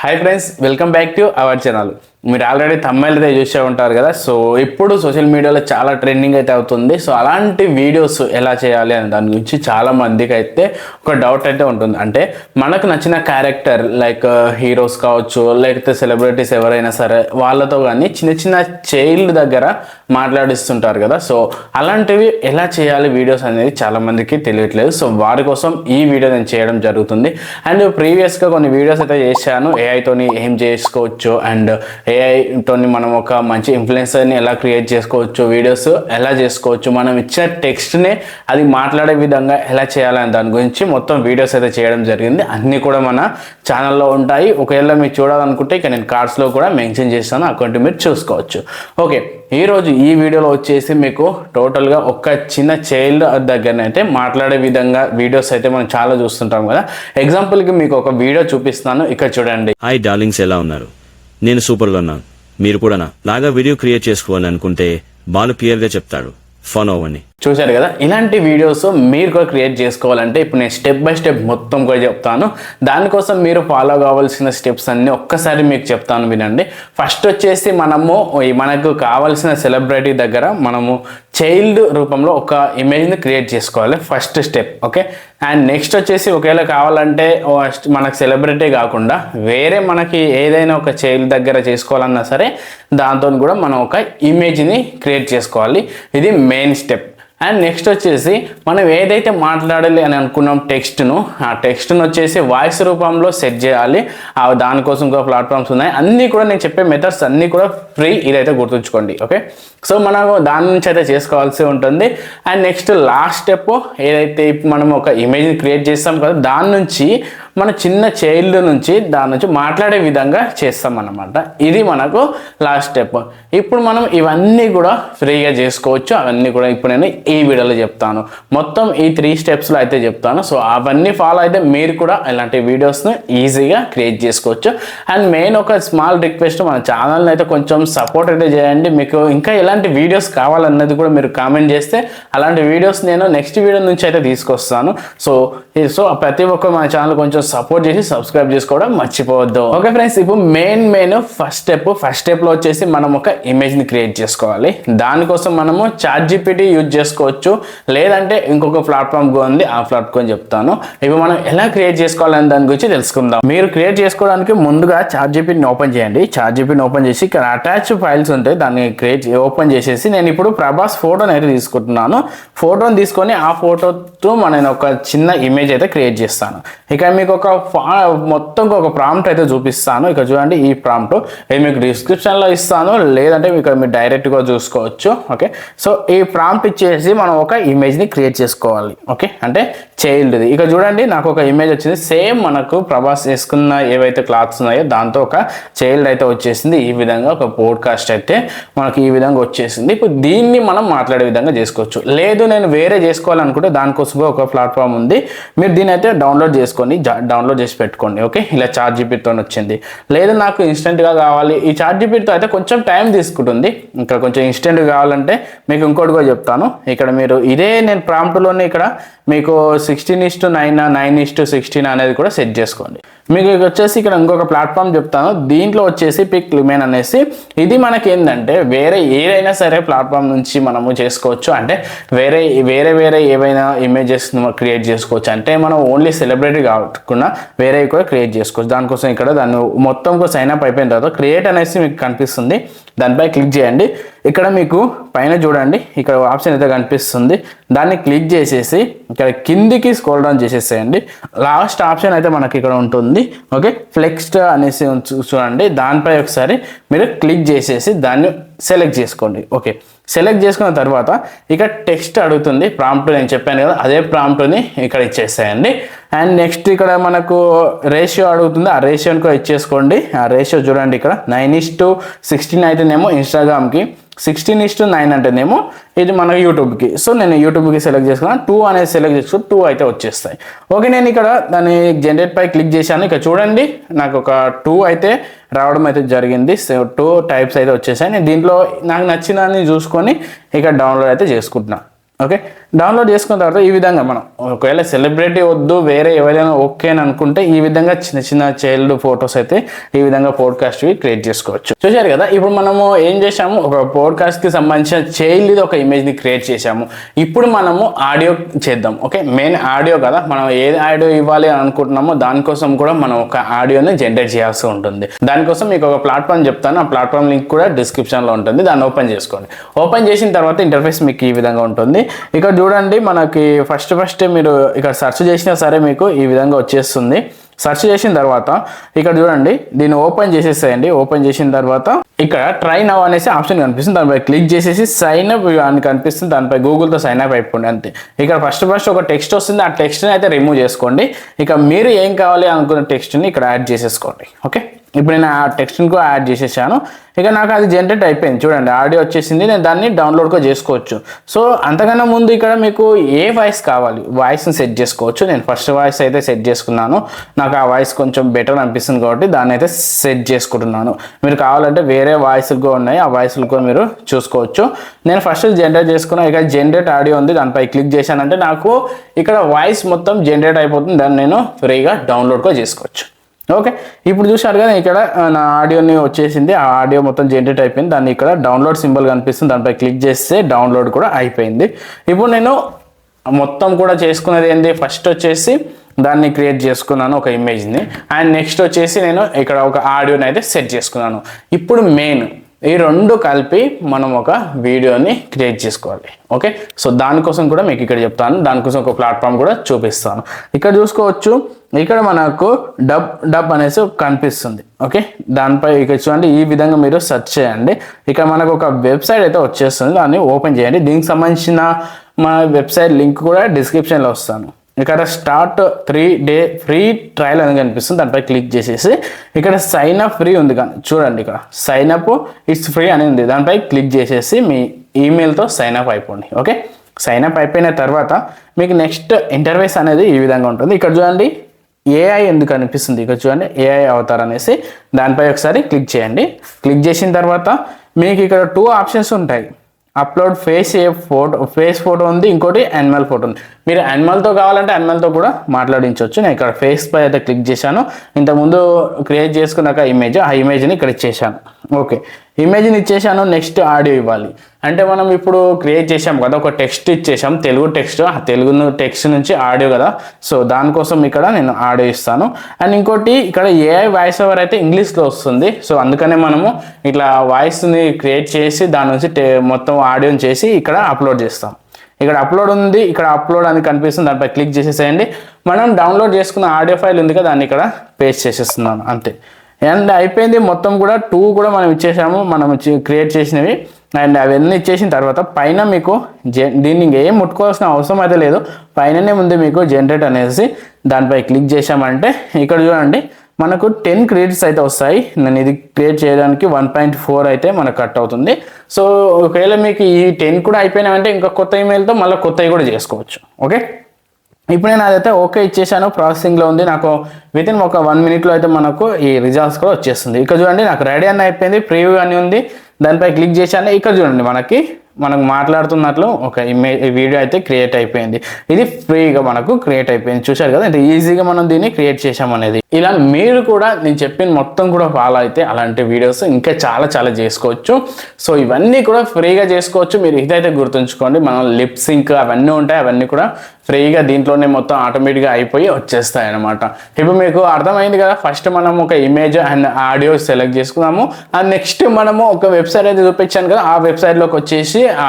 Hi friends, welcome back to our channel. మీరు already తమిళ అయితే చూసే ఉంటారు కదా. సో ఇప్పుడు సోషల్ మీడియాలో చాలా ట్రెండింగ్ అయితే అవుతుంది. సో అలాంటి వీడియోస్ ఎలా చేయాలి అనే దాని గురించి చాలా మందికి అయితే ఒక డౌట్ అయితే ఉంటుంది. అంటే మనకు నచ్చిన క్యారెక్టర్ లైక్ హీరోస్ కావచ్చు, లేకపోతే సెలబ్రిటీస్ ఎవరైనా సరే వాళ్ళతో కానీ చిన్న చిన్న చైల్డ్ దగ్గర మాట్లాడిస్తుంటారు కదా. సో అలాంటివి ఎలా చేయాలి వీడియోస్ అనేది చాలా మందికి తెలియట్లేదు. సో వారి కోసం ఈ వీడియో నేను చేయడం జరుగుతుంది. అండ్ ప్రీవియస్గా కొన్ని వీడియోస్ అయితే చేశాను, ఏఐతోని ఏం చేసుకోవచ్చు అండ్ ఏఐతోని మనం ఒక మంచి ఇన్ఫ్లుయెన్సర్ని ఎలా క్రియేట్ చేసుకోవచ్చు, వీడియోస్ ఎలా చేసుకోవచ్చు, మనం ఇచ్చిన టెక్స్ట్ని అది మాట్లాడే విధంగా ఎలా చేయాలని దాని గురించి మొత్తం వీడియోస్ అయితే చేయడం జరిగింది. అన్నీ కూడా మన ఛానల్లో ఉంటాయి. ఒకవేళ మీరు చూడాలనుకుంటే ఇక నేను కార్డ్స్లో కూడా మెన్షన్ చేస్తాను, అకౌంట్ మీరు చూసుకోవచ్చు. ఓకే, ఈరోజు ఈ వీడియోలో వచ్చేసి మీకు టోటల్గా ఒక చిన్న చైల్డ్ దగ్గరనైతే మాట్లాడే విధంగా వీడియోస్ అయితే మనం చాలా చూస్తుంటాం కదా. ఎగ్జాంపుల్కి మీకు ఒక వీడియో చూపిస్తాను, ఇక్కడ చూడండి. హాయ్ డార్లింగ్స్, ఎలా ఉన్నారు? నేను సూపర్గా ఉన్నాను. మీరు కూడా లాగా వీడియో క్రియేట్ చేసుకోవాలనుకుంటే బాలు క్లియర్గా చెప్తాడు, ఫాలో అవ్వండి. చూశారు కదా, ఇలాంటి వీడియోస్ మీరు కూడా క్రియేట్ చేసుకోవాలంటే ఇప్పుడు నేను స్టెప్ బై స్టెప్ మొత్తం కూడా చెప్తాను. దానికోసం మీరు ఫాలో కావాల్సిన స్టెప్స్ అన్నీ ఒక్కసారి మీకు చెప్తాను, వినండి. ఫస్ట్ వచ్చేసి మనకు కావాల్సిన సెలబ్రిటీ దగ్గర మనము చైల్డ్ రూపంలో ఒక ఇమేజ్ని క్రియేట్ చేసుకోవాలి, first step. Okay, and next వచ్చేసి ఒకవేళ కావాలంటే మనకు సెలబ్రిటీ కాకుండా వేరే మనకి ఏదైనా ఒక చైల్డ్ దగ్గర చేసుకోవాలన్నా సరే దాంతో కూడా మనం ఒక ఇమేజ్ని క్రియేట్ చేసుకోవాలి. ఇది మెయిన్ స్టెప్. అండ్ నెక్స్ట్ వచ్చేసి మనం ఏదైతే మాట్లాడాలి అని అనుకున్నాం ఆ టెక్స్ట్ను వచ్చేసి వాయిస్ రూపంలో సెట్ చేయాలి. దానికోసం కూడా ప్లాట్ఫామ్స్ ఉన్నాయి. అన్నీ కూడా నేను చెప్పే మెథడ్స్ అన్నీ కూడా ఫ్రీ, ఇదైతే గుర్తుంచుకోండి. ఓకే, సో మనకు దాని నుంచి అయితే చేసుకోవాల్సి ఉంటుంది. అండ్ నెక్స్ట్ లాస్ట్ స్టెప్ ఏదైతే మనం ఒక ఇమేజ్ని క్రియేట్ చేస్తాం కదా, దాని నుంచి మన చిన్న చైల్డ్ నుంచి దాని నుంచి మాట్లాడే విధంగా చేస్తాం అన్నమాట. ఇది మనకు లాస్ట్ స్టెప్. ఇప్పుడు మనం ఇవన్నీ కూడా ఫ్రీగా చేసుకోవచ్చు. అవన్నీ కూడా ఇప్పుడు నేను ఈ వీడియోలో చెప్తాను. మొత్తం ఈ 3 స్టెప్స్లో అయితే చెప్తాను. సో అవన్నీ ఫాలో అయితే మీరు కూడా ఇలాంటి వీడియోస్ని ఈజీగా క్రియేట్ చేసుకోవచ్చు. అండ్ మెయిన్ ఒక స్మాల్ రిక్వెస్ట్, మన ఛానల్ని అయితే కొంచెం సపోర్ట్ అయితే చేయండి. మీకు ఇంకా ఎలాంటి వీడియోస్ కావాలన్నది కూడా మీరు కామెంట్ చేస్తే అలాంటి వీడియోస్ నేను నెక్స్ట్ వీడియో నుంచి అయితే తీసుకొస్తాను. సో ప్రతి ఒక్క మన ఛానల్ కొంచెం సపోర్ట్ చేసి సబ్స్క్రైబ్ చేసుకోవడం మర్చిపోవద్దు. ఓకే ఫ్రెండ్స్, ఇప్పుడు మెయిన్ ఫస్ట్ స్టెప్లో వచ్చేసి మనం ఒక ఇమేజ్ని క్రియేట్ చేసుకోవాలి. దానికోసం మనము ChatGPT యూజ్ చేసుకోవచ్చు, లేదంటే ఇంకొక ప్లాట్ఫామ్ ఉంది, ఆ ప్లాట్ఫామ్ చెప్తాను. ఇప్పుడు మనం ఎలా క్రియేట్ చేసుకోవాలని దాని గురించి తెలుసుకుందాం. మీరు క్రియేట్ చేసుకోవడానికి ముందుగా ChatGPTని ఓపెన్ చేయండి. ChatGPTని ఓపెన్ చేసి ఇక్కడ అటాచ్ ఫైల్స్ ఉంటాయి, దాన్ని ఓపెన్ చేసేసి నేను ఇప్పుడు ప్రభాస్ ఫోటోని అయితే తీసుకుంటున్నాను. ఫోటోని తీసుకొని ఆ ఫోటోతో నేను ఒక చిన్న ఇమేజ్ అయితే క్రియేట్ చేస్తాను. ఇక మీకు మొత్తం ఒక ప్రాంప్ట్ అయితే చూపిస్తాను. ఇక్కడ చూడండి, ఈ ప్రాంప్ట్ ఇది మీకు డిస్క్రిప్షన్లో ఇస్తాను, లేదంటే మీరు డైరెక్ట్గా చూసుకోవచ్చు. ఓకే, సో ఈ ప్రాంప్ట్ ఇచ్చేసి మనం ఒక ఇమేజ్ని క్రియేట్ చేసుకోవాలి. ఓకే, అంటే చైల్డ్ది. ఇక చూడండి, నాకు ఒక ఇమేజ్ వచ్చింది. సేమ్ మనకు ప్రభాస్ వేసుకున్న ఏవైతే క్లాత్స్ ఉన్నాయో దాంతో ఒక చైల్డ్ అయితే వచ్చేసింది. ఈ విధంగా ఒక పోడ్కాస్ట్ అయితే మనకి ఈ విధంగా వచ్చేసింది. ఇప్పుడు దీన్ని మనం మాట్లాడే విధంగా చేసుకోవచ్చు. లేదు నేను వేరే చేసుకోవాలనుకుంటే దానికోసం ఒక ప్లాట్ఫామ్ ఉంది, మీరు దీని అయితే డౌన్లోడ్ చేసి పెట్టుకోండి. ఓకే, ఇలా ChatGPTతో వచ్చింది. లేదు నాకు ఇన్స్టెంట్గా కావాలి, ఈ ChatGPTతో అయితే కొంచెం టైం తీసుకుంటుంది. ఇంకా కొంచెం ఇన్స్టెంట్గా కావాలంటే మీకు ఇంకోటి కూడా చెప్తాను. ఇక్కడ మీరు ఇదే నేను ప్రాంప్ట్లోనే ఇక్కడ మీకు 16:9 9:16 అనేది కూడా సెట్ చేసుకోండి. మీకు వచ్చేసి ఇక్కడ ఇంకొక ప్లాట్ఫామ్ చెప్తాను, దీంట్లో వచ్చేసి పిక్ లిమెన్ అనేసి, ఇది మనకి ఏంటంటే వేరే ఏదైనా సరే ప్లాట్ఫామ్ నుంచి మనము చేసుకోవచ్చు. అంటే వేరే ఏవైనా ఇమేజెస్ క్రియేట్ చేసుకోవచ్చు. అంటే మనం ఓన్లీ సెలబ్రిటీ కాకుండా వేరే కూడా క్రియేట్ చేసుకోవచ్చు. దానికోసం ఇక్కడ దాన్ని మొత్తం సైన్ అప్ అయిపోయిన తర్వాత క్రియేట్ అనేసి మీకు కనిపిస్తుంది, దానిపై క్లిక్ చేయండి. ఇక్కడ మీకు పైన చూడండి, ఇక్కడ ఆప్షన్ అయితే కనిపిస్తుంది, దాన్ని క్లిక్ చేసేసి ఇక్కడ కిందికి స్క్రోల్ డౌన్ చేసేసేయండి. లాస్ట్ ఆప్షన్ అయితే మనకి ఇక్కడ ఉంటుంది. ఓకే, ఫ్లెక్స్ అనేసి చూడండి, దానిపై ఒకసారి మీరు క్లిక్ చేసేసి దాన్ని సెలెక్ట్ చేసుకోండి. ఓకే, సెలెక్ట్ చేసుకున్న తర్వాత ఇక టెక్స్ట్ అడుగుతుంది, ప్రాంప్ట్ నేను చెప్పాను కదా, అదే ప్రాంప్ట్ని ఇక్కడ ఇచ్చేసేయండి. అండ్ నెక్స్ట్ ఇక్కడ మనకు రేషియో అడుగుతుంది, ఆ రేషియోని కూడా ఇచ్చేసుకోండి. ఆ రేషియో చూడండి, ఇక్కడ 9:16 అయితేనేమో ఇన్స్టాగ్రామ్కి, 16:9 అంటేనేమో ఇది మన యూట్యూబ్కి. సో నేను యూట్యూబ్కి సెలెక్ట్ చేసుకున్నాను, 2 అనేది సెలెక్ట్ చేసుకుని 2 అయితే వచ్చేస్తాయి. ఓకే, నేను ఇక్కడ దాన్ని జనరేట్ పై క్లిక్ చేశాను. ఇక్కడ చూడండి, నాకు ఒక 2 అయితే రావడం అయితే జరిగింది. 2 టైప్స్ అయితే వచ్చేసాయి. నేను దీంట్లో నాకు నచ్చినని చూసుకొని ఇక్కడ డౌన్లోడ్ అయితే చేసుకుంటున్నాను. ఓకే, డౌన్లోడ్ చేసుకున్న తర్వాత ఈ విధంగా మనం ఒకవేళ సెలబ్రిటీ వద్దు వేరే ఎవరైనా ఓకే అని అనుకుంటే ఈ విధంగా చిన్న చిన్న చైల్డ్ ఫొటోస్ అయితే ఈ విధంగా పోడ్కాస్ట్వి క్రియేట్ చేసుకోవచ్చు. చూశారు కదా, ఇప్పుడు మనము ఏం చేసాము, ఒక పోడ్కాస్ట్కి సంబంధించిన చైల్డ్ ఒక ఇమేజ్ని క్రియేట్ చేసాము. ఇప్పుడు మనము ఆడియో చేద్దాం. ఓకే, మెయిన్ ఆడియో కదా, మనం ఏది ఆడియో ఇవ్వాలి అని అనుకుంటున్నామో దానికోసం కూడా మనం ఒక ఆడియోని జనరేట్ చేయాల్సి ఉంటుంది. దానికోసం మీకు ఒక ప్లాట్ఫామ్ చెప్తాను, ఆ ప్లాట్ఫామ్ లింక్ కూడా డిస్క్రిప్షన్లో ఉంటుంది, దాన్ని ఓపెన్ చేసుకోండి. ఓపెన్ చేసిన తర్వాత ఇంటర్ఫేస్ మీకు ఈ విధంగా ఉంటుంది. ఇక్కడ చూడండి, మనకి ఫస్ట్ మీరు ఇక్కడ సెర్చ్ చేసినా సరే మీకు ఈ విధంగా వచ్చేస్తుంది. సెర్చ్ చేసిన తర్వాత ఇక్కడ చూడండి, దీన్ని ఓపెన్ చేసేసేయండి. ఓపెన్ చేసిన తర్వాత ఇక్కడ ట్రై నౌ అనేసి ఆప్షన్ కనిపిస్తుంది, దానిపై క్లిక్ చేసేసి సైన్ అప్ అని కనిపిస్తుంది, దానిపై గూగుల్తో సైన్ అప్ అయిపోండి అంతే. ఇక్కడ ఫస్ట్ ఒక టెక్స్ట్ వస్తుంది, ఆ టెక్స్ట్ని అయితే రిమూవ్ చేసుకోండి. ఇక మీరు ఏం కావాలి అనుకున్న టెక్స్ట్ని ఇక్కడ యాడ్ చేసేసుకోండి. ఓకే, ఇప్పుడు నేను ఆ టెక్స్ట్ని కూడా యాడ్ చేసేసాను. ఇక నాకు అది జనరేట్ అయిపోయింది. చూడండి, ఆడియో వచ్చేసింది. నేను దాన్ని డౌన్లోడ్ కూడా చేసుకోవచ్చు. సో అంతకన్నా ముందు ఇక్కడ మీకు ఏ వాయిస్ కావాలి, వాయిస్ని సెట్ చేసుకోవచ్చు. నేను ఫస్ట్ వాయిస్ అయితే సెట్ చేసుకున్నాను, నాకు ఆ వాయిస్ కొంచెం బెటర్ అనిపిస్తుంది కాబట్టి దాన్ని అయితే సెట్ చేసుకుంటున్నాను. మీరు కావాలంటే వేరే వాయిస్లు కూడా ఉన్నాయి, ఆ వాయిస్లు కూడా మీరు చూసుకోవచ్చు. నేను ఫస్ట్ జనరేట్ చేసుకున్నాను. ఇక జనరేట్ ఆడియో ఉంది, దానిపై క్లిక్ చేశానంటే నాకు ఇక్కడ వాయిస్ మొత్తం జనరేట్ అయిపోతుంది. దాన్ని నేను ఫ్రీగా డౌన్లోడ్ కూడా చేసుకోవచ్చు. ఓకే, ఇప్పుడు చూశారు కదా, ఇక్కడ నా ఆడియోని వచ్చేసింది, ఆ ఆడియో మొత్తం జనరేట్ అయిపోయింది. దాన్ని ఇక్కడ డౌన్లోడ్ సింబల్ కనిపిస్తుంది, దానిపై క్లిక్ చేస్తే డౌన్లోడ్ కూడా అయిపోయింది. ఇప్పుడు నేను మొత్తం కూడా చేసుకున్నది ఏంటి, ఫస్ట్ వచ్చేసి దాన్ని క్రియేట్ చేసుకున్నాను ఒక ఇమేజ్ని, అండ్ నెక్స్ట్ వచ్చేసి నేను ఇక్కడ ఒక ఆడియోని అయితే సెట్ చేసుకున్నాను. ఇప్పుడు మెయిన్ ఈ రెండు కలిపి మనం ఒక వీడియోని క్రియేట్ చేసుకోవాలి. ఓకే, సో దానికోసం కూడా మీకు ఇక్కడ చెప్తాను, దానికోసం ఒక ప్లాట్ఫామ్ కూడా చూపిస్తాను. ఇక్కడ చూసుకోవచ్చు, ఇక్కడ మనకు డబ్ అనేసి కనిపిస్తుంది. ఓకే, దానిపై ఇక్కడ చూడండి, ఈ విధంగా మీరు సెర్చ్ చేయండి. ఇక్కడ మనకు ఒక వెబ్సైట్ అయితే వచ్చేస్తుంది, దాన్ని ఓపెన్ చేయండి. దీనికి సంబంధించిన మన వెబ్సైట్ లింక్ కూడా డిస్క్రిప్షన్లో వస్తాను. ఇక్కడ స్టార్ట్ 3 డే ఫ్రీ ట్రయల్ అని కనిపిస్తుంది, దానిపై క్లిక్ చేసేసి ఇక్కడ సైన్ అప్ ఫ్రీ ఉంది కానీ చూడండి, ఇక్కడ సైన్ అప్ ఇట్స్ ఫ్రీ అని ఉంది, దానిపై క్లిక్ చేసేసి మీ ఈమెయిల్తో సైన్ అప్ అయిపోండి. ఓకే, సైన్ అప్ అయిపోయిన తర్వాత మీకు నెక్స్ట్ ఇంటర్ఫేస్ అనేది ఈ విధంగా ఉంటుంది. ఇక్కడ చూడండి, ఏఐ ఎందుకు అనిపిస్తుంది, ఇక్కడ చూడండి ఏఐ అవతార్ అనేసి, దానిపై ఒకసారి క్లిక్ చేయండి. క్లిక్ చేసిన తర్వాత మీకు ఇక్కడ 2 ఆప్షన్స్ ఉంటాయి. అప్లోడ్ ఫేస్ ఫోటో ఉంది, ఇంకోటి యానిమల్ ఫోటో ఉంది. మీరు యానిమల్తో కావాలంటే యానిమల్తో కూడా మాట్లాడించవచ్చు. నేను ఇక్కడ ఫేస్ పై అయితే క్లిక్ చేశాను. ఇంతకుముందు క్రియేట్ చేసుకున్నాక ఆ ఇమేజ్ని ఇక్కడ ఇచ్చేసాను. ఓకే, ఇమేజ్ని ఇచ్చేసాను. నెక్స్ట్ ఆడియో ఇవ్వాలి అంటే మనం ఇప్పుడు క్రియేట్ చేసాం కదా, ఒక టెక్స్ట్ ఇచ్చేసాం, తెలుగు టెక్స్ట్, ఆ తెలుగు టెక్స్ట్ నుంచి ఆడియో కదా, సో దానికోసం ఇక్కడ నేను ఆడియో ఇస్తాను. అండ్ ఇంకోటి ఇక్కడ ఏఐ వాయిస్ ఓవర్ అయితే ఇంగ్లీష్లో వస్తుంది, సో అందుకనే మనము ఇట్లా వాయిస్ని క్రియేట్ చేసి దాని నుంచి మొత్తం ఆడియోని చేసి ఇక్కడ అప్లోడ్ చేస్తాం. ఇక్కడ అప్లోడ్ ఉంది, ఇక్కడ అప్లోడ్ అని కనిపిస్తుంది, దానిపై క్లిక్ చేసేసేయండి. మనం డౌన్లోడ్ చేసుకున్న ఆడియో ఫైల్ ఉంది కదా, దాన్ని ఇక్కడ పేస్ట్ చేసేస్తున్నాను అంతే. అండ్ అయిపోయింది మొత్తం కూడా. 2 కూడా మనం ఇచ్చేసాము, మనం క్రియేట్ చేసినవి. అండ్ అవన్నీ ఇచ్చేసిన తర్వాత పైన మీకు దీన్ని ఏం ముట్టుకోవాల్సిన అవసరం అయితే లేదు, పైననే ఉంది మీకు జనరేట్ అనేసి, దానిపై క్లిక్ చేసామంటే ఇక్కడ చూడండి మనకు 10 క్రెడిట్స్ అయితే వస్తాయి. నేను ఇది క్రియేట్ చేయడానికి 1.4 అయితే మనకు కట్ అవుతుంది. సో ఒకవేళ మీకు ఈ 10 కూడా అయిపోయినాయంటే ఇంకా కొత్త ఈమెయిల్తో మళ్ళీ కొత్తవి కూడా చేసుకోవచ్చు. ఓకే, ఇప్పుడు నేను అదైతే ఓకే ఇచ్చేసాను, ప్రాసెసింగ్లో ఉంది. నాకు వితిన్ ఒక 1 మినిట్లో అయితే మనకు ఈ రిజల్ట్స్ కూడా వచ్చేస్తుంది. ఇక్కడ చూడండి, నాకు రెడీ అని అయిపోయింది, ప్రివ్యూ అని ఉంది, దానిపై క్లిక్ చేశాను. ఇక్కడ చూడండి, మనకు మాట్లాడుతున్నట్లు ఒక వీడియో అయితే క్రియేట్ అయిపోయింది. ఇది ఫ్రీగా మనకు క్రియేట్ అయిపోయింది. చూశారు కదా, అంటే ఈజీగా మనం దీన్ని క్రియేట్ చేసాం అనేది. ఇలా మీరు కూడా నేను చెప్పిన మొత్తం కూడా ఫాలో అయితే అలాంటి వీడియోస్ ఇంకా చాలా చేసుకోవచ్చు. సో ఇవన్నీ కూడా ఫ్రీగా చేసుకోవచ్చు. మీరు ఇదైతే గుర్తుంచుకోండి, మనం లిప్ సింక్ అవన్నీ ఉంటాయి, అవన్నీ కూడా ఫ్రీగా దీంట్లోనే మొత్తం ఆటోమేటిక్గా అయిపోయి వచ్చేస్తాయి అనమాట. ఇప్పుడు మీకు అర్థమైంది కదా, ఫస్ట్ మనం ఒక ఇమేజ్ అండ్ ఆడియో సెలెక్ట్ చేసుకున్నాము, అండ్ నెక్స్ట్ మనము ఒక వెబ్సైట్ అయితే చూపించాను కదా, ఆ వెబ్సైట్లోకి వచ్చేసి ఆ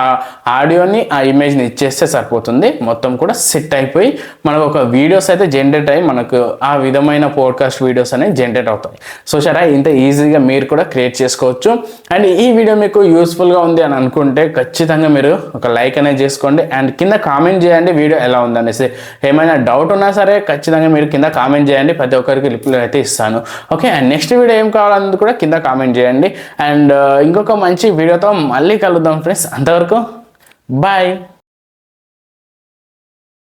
ఆడియోని ఆ ఇమేజ్ని ఇచ్చేస్తే సరిపోతుంది. మొత్తం కూడా సెట్ అయిపోయి మనకు ఒక వీడియోస్ అయితే జనరేట్ అయ్యి మనకు ఆ విధమైన పోడ్కాస్ట్ వీడియోస్ అనేవి జనరేట్ అవుతాయి. సో సరే, ఇంత ఈజీగా మీరు కూడా క్రియేట్ చేసుకోవచ్చు. అండ్ ఈ వీడియో మీకు యూస్ఫుల్గా ఉంది అని అనుకుంటే ఖచ్చితంగా మీరు ఒక లైక్ అనేది చేసుకోండి, అండ్ కింద కామెంట్ చేయండి వీడియో ఎలా ఉందనేసి. ఏమైనా డౌట్ ఉన్నా సరే ఖచ్చితంగా మీరు కింద కామెంట్ చేయండి, ప్రతి ఒక్కరికి రిప్లై అయితే ఇస్తాను. ఓకే, అండ్ నెక్స్ట్ వీడియో ఏం కావాలన్నది కూడా కింద కామెంట్ చేయండి. అండ్ ఇంకొక మంచి వీడియోతో మళ్ళీ కలుద్దాం ఫ్రెండ్స్, అంతవరకు బాయ్.